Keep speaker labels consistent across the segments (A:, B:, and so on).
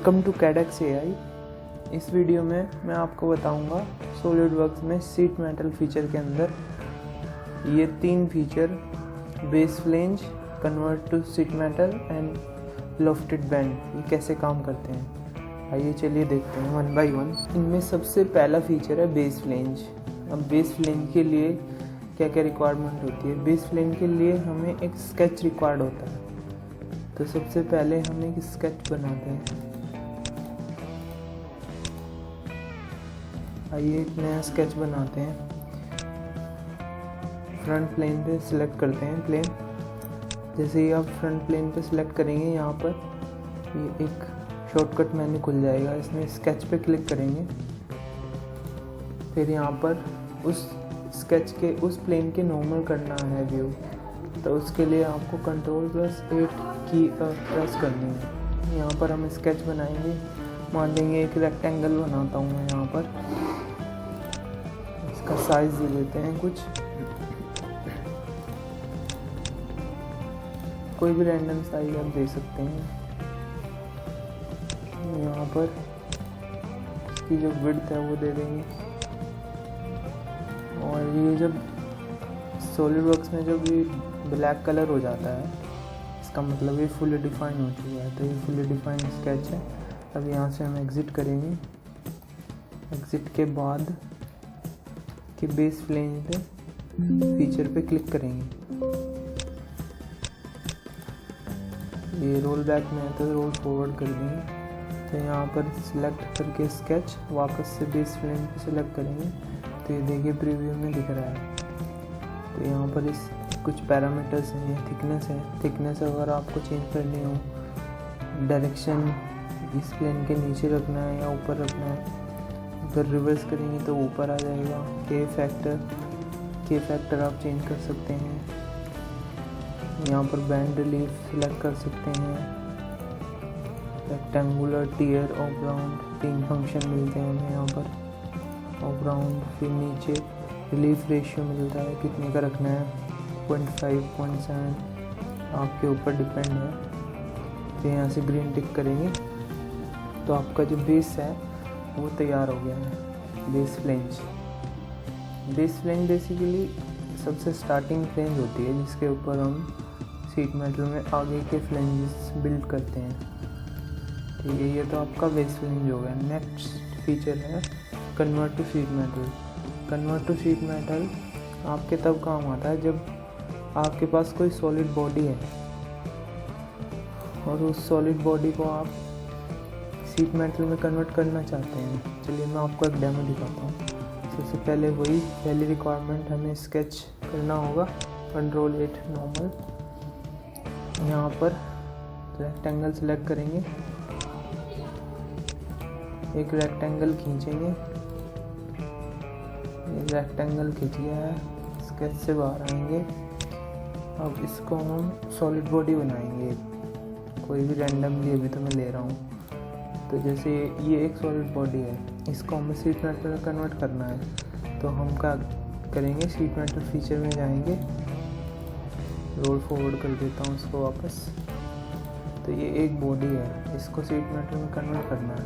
A: Welcome to Cadex AI. इस video में मैं आपको बताऊंगा सॉलिडवर्क्स में शीट मेटल फीचर के अंदर ये 3 feature base flange, convert to sheet metal and lofted bend ये कैसे काम करते हैं। आइए चलिए देखते हैं वन बाय वन। इनमें सबसे पहला फीचर है बेस फ्लेंज। अब बेस फ्लेंज के लिए क्या क्या रिक्वायरमेंट होती है। बेस फ्लेंज के लिए हमें एक स्केच रिक्वायर्ड होता है। तो सबसे पहले हम एक स्केच बनाते हैं। आइए एक नया स्केच बनाते हैं। फ्रंट प्लेन पे सिलेक्ट करते हैं प्लेन। जैसे ही आप फ्रंट प्लेन पे सिलेक्ट करेंगे यहाँ पर ये एक शॉर्टकट मेन्यू खुल जाएगा। इसमें स्केच पे क्लिक करेंगे। फिर यहाँ पर उस स्केच के उस प्लेन के नॉर्मल करना है व्यू। तो उसके लिए आपको Ctrl+8 की प्रेस करनी है। यहाँ पर हम स्केच बनाएंगे। मान लेंगे एक रेक्टेंगल बनाता हूँ मैं। यहाँ पर इसका साइज दे देते हैं कुछ, कोई भी रैंडम साइज आप दे सकते हैं। यहाँ पर इसकी जो विड्थ है वो दे देंगे। और ये जब सॉलिडवर्क्स में जब ये ब्लैक कलर हो जाता है इसका मतलब ये फुली डिफाइन हो चुका है। तो ये फुली डिफाइन स्केच है। अब यहाँ से हम एग्ज़िट करेंगे। एग्ज़िट के बाद कि बेस फ्लेंज पे फीचर पे क्लिक करेंगे। ये रोल बैक में है तो रोल फॉरवर्ड कर देंगे। तो यहाँ पर सिलेक्ट करके स्केच वापस से बेस फ्लेंज पे सिलेक्ट करेंगे। तो ये देखिए प्रीव्यू में दिख रहा है। तो यहाँ पर इस कुछ पैरामीटर्स हैं। थिकनेस है। थिकनेस अगर आपको चेंज करनी हो, डायरेक्शन इस प्लेन के नीचे रखना है या ऊपर रखना है। अगर रिवर्स करेंगे तो ऊपर आ जाएगा। के फैक्टर आप चेंज कर सकते हैं। यहाँ पर बैंड रिलीफ सिलेक्ट कर सकते हैं। Rectangular, tear, obround 3 function मिलते हैं हमें यहाँ पर। ऑफ राउंड फिर नीचे रिलीफ रेशियो मिलता है कितने का रखना है, 0.5, 0.7 आपके ऊपर डिपेंड है। फिर यहाँ से ग्रीन टिक करेंगे तो आपका जो बेस है वो तैयार हो गया है। बेस फ्लेंज बेसिकली सबसे स्टार्टिंग फ्लेंज होती है जिसके ऊपर हम शीट मेटल में आगे के फ्लेंजेस बिल्ड करते हैं। ठीक है, ये तो आपका बेस फ्लेंज हो गया। नेक्स्ट फीचर है convert to sheet metal. Convert to sheet metal आपके तब काम आता है जब आपके पास कोई सॉलिड बॉडी है और उस सॉलिड बॉडी को आप शीट मेटल में कन्वर्ट करना चाहते हैं। चलिए मैं आपको एक डेमो दिखाता हूँ। सबसे पहले वही पहली रिक्वायरमेंट हमें स्केच करना होगा। Ctrl+8 normal. यहाँ पर रेक्टेंगल सेलेक्ट करेंगे। एक रेक्टेंगल खींचेंगे। रेक्टेंगल खींच गया है। स्केच से बाहर आएंगे। अब इसको हम सॉलिड बॉडी बनाएंगे। कोई भी रैंडमली अभी तो मैं ले रहा हूँ। तो जैसे ये एक सॉलिड बॉडी है, इसको हमें शीट मेटल में कन्वर्ट करना है। तो हम क्या करेंगे, शीट मेटल फीचर में जाएंगे। रोल फॉरवर्ड कर देता हूँ इसको वापस। तो ये एक बॉडी है, इसको शीट मेटल में कन्वर्ट करना है।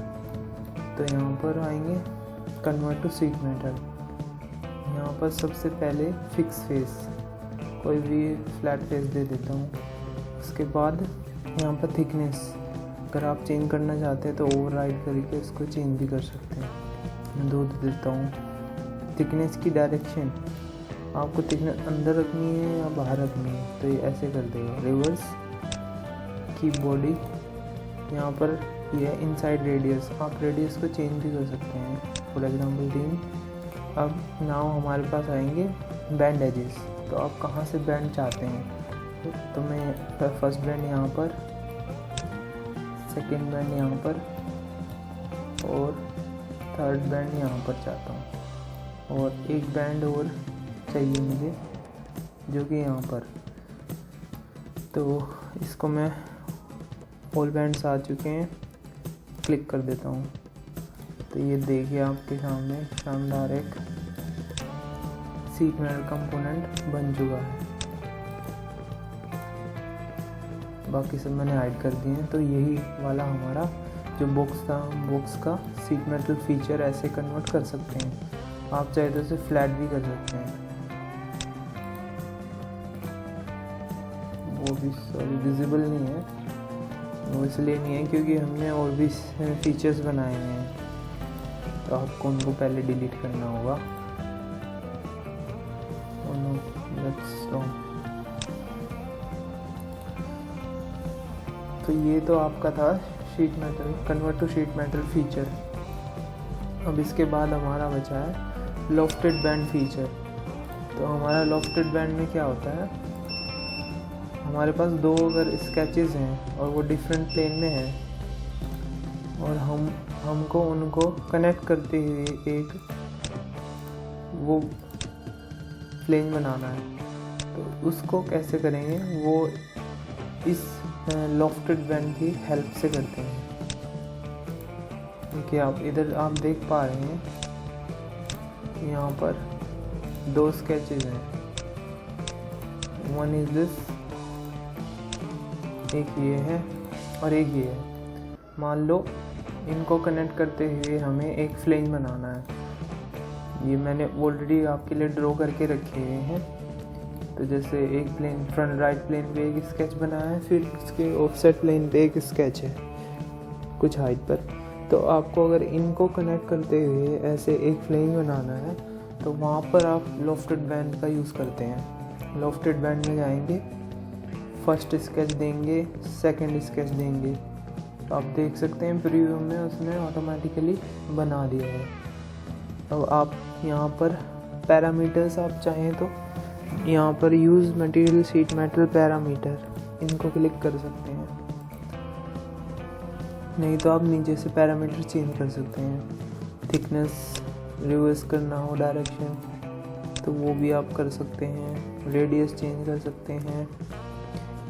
A: तो यहाँ पर आएंगे कन्वर्ट टू शीट मेटल। यहाँ पर सबसे पहले फिक्स फेस, कोई भी फ्लैट फेस दे देता हूँ। उसके बाद यहाँ पर थिकनेस अगर आप चेंज करना चाहते हैं तो ओवरराइड करके इसको चेंज भी कर सकते हैं। मैं 2 दे देता हूँ। थिकनेस की डायरेक्शन आपको थिकनेस अंदर रखनी है या बाहर रखनी है तो ये ऐसे कर देगा। रिवर्स की बॉडी यहाँ पर ये है इनसाइड रेडियस। आप रेडियस को चेंज भी कर सकते हैं। For example 3। अब नाउ हमारे पास आएंगे बैंड एजेस। तो आप कहाँ से बैंड चाहते हैं। तो मैं फर्स्ट बैंड यहाँ पर, सेकेंड बैंड यहाँ पर और थर्ड बैंड यहाँ पर चाहता हूँ। और एक बैंड और चाहिए मुझे जो कि यहाँ पर। तो इसको मैं ऑल बैंड्स आ चुके हैं, क्लिक कर देता हूँ। तो ये देखिए आपके सामने शानदार एक शीट मेटल कंपोनेंट बन चुका है। बाकी सब मैंने हाइड कर दिए हैं। तो यही वाला हमारा जो बॉक्स था, बॉक्स का सीट मेटल फीचर ऐसे कन्वर्ट कर सकते हैं। आप चाहे तो इसे फ्लैट भी कर सकते हैं। वो भी सॉरी विजिबल नहीं है, वो इसलिए नहीं है क्योंकि हमने और भी फीचर्स बनाए हैं, तो आपको उनको पहले डिलीट करना होगा। तो ये तो आपका था sheet metal, convert to sheet metal feature. अब इसके बाद हमारा बचा है लॉफ्टेड बैंड फीचर। तो हमारा लॉफ्टेड बैंड में क्या होता है, हमारे पास दो अगर स्केचेस हैं और वो डिफरेंट प्लेन में हैं और हमको उनको कनेक्ट करते हुए एक वो प्लेन बनाना है, तो उसको कैसे करेंगे, वो इस लॉफ्टेड बैंड की हेल्प से करते हैं। देखिए आप इधर आप देख पा रहे हैं, यहाँ पर दो स्केचेस हैं, वन इज दिस, एक ये है और एक ये है। मान लो इनको कनेक्ट करते हुए हमें एक फ्लेंज बनाना है। ये मैंने ऑलरेडी आपके लिए ड्रॉ करके रखे हुए हैं। तो जैसे एक प्लेन फ्रंट राइट प्लेन पे एक स्केच बनाया है, फिर इसके ऑफसेट प्लेन पे एक स्केच है कुछ हाइट पर। तो आपको अगर इनको कनेक्ट करते हुए ऐसे एक फ्लेन बनाना है, तो वहाँ पर आप लॉफ्टेड बैंड का यूज़ करते हैं। लॉफ्टेड बैंड में जाएंगे, फर्स्ट स्केच देंगे, सेकंड स्केच देंगे। तो आप देख सकते हैं प्रीव्यू में उसने ऑटोमेटिकली बना दिया है। अब आप यहाँ पर पैरामीटर्स आप चाहें तो यहाँ पर use material sheet metal parameter, इनको क्लिक कर सकते हैं। नहीं तो आप नीचे से पैरामीटर चेंज कर सकते हैं। थिकनेस रिवर्स करना हो डायरेक्शन तो वो भी आप कर सकते हैं। रेडियस चेंज कर सकते हैं,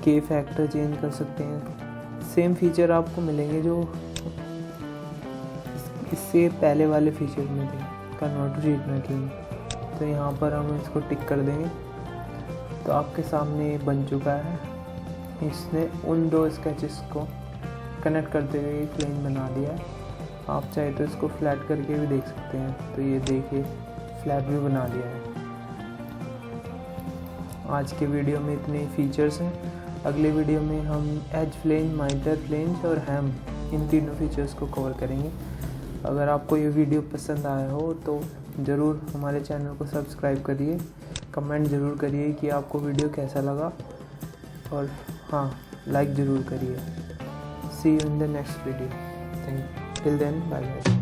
A: के फैक्टर चेंज कर सकते हैं। सेम फीचर आपको मिलेंगे जो इससे पहले वाले फीचर में थे कन्वर्ट टू शीट मेटल में। तो यहाँ पर हम इसको टिक कर देंगे, तो आपके सामने ये बन चुका है। इसने उन दो स्केचेस को कनेक्ट करते हुए एक प्लेन बना दिया है। आप चाहे तो इसको फ्लैट करके भी देख सकते हैं। तो ये देखिए फ्लैट भी बना दिया है। आज के वीडियो में इतने फीचर्स हैं। अगले वीडियो में हम एज फ्लेंज, माइटर फ्लेंज और हैम, इन तीनों फीचर्स को कवर करेंगे। अगर आपको ये वीडियो पसंद आया हो तो ज़रूर हमारे चैनल को सब्सक्राइब करिए, कमेंट ज़रूर करिए कि आपको वीडियो कैसा लगा, और हाँ, लाइक ज़रूर करिए। See you in the next video. Thank you. Till then, bye bye.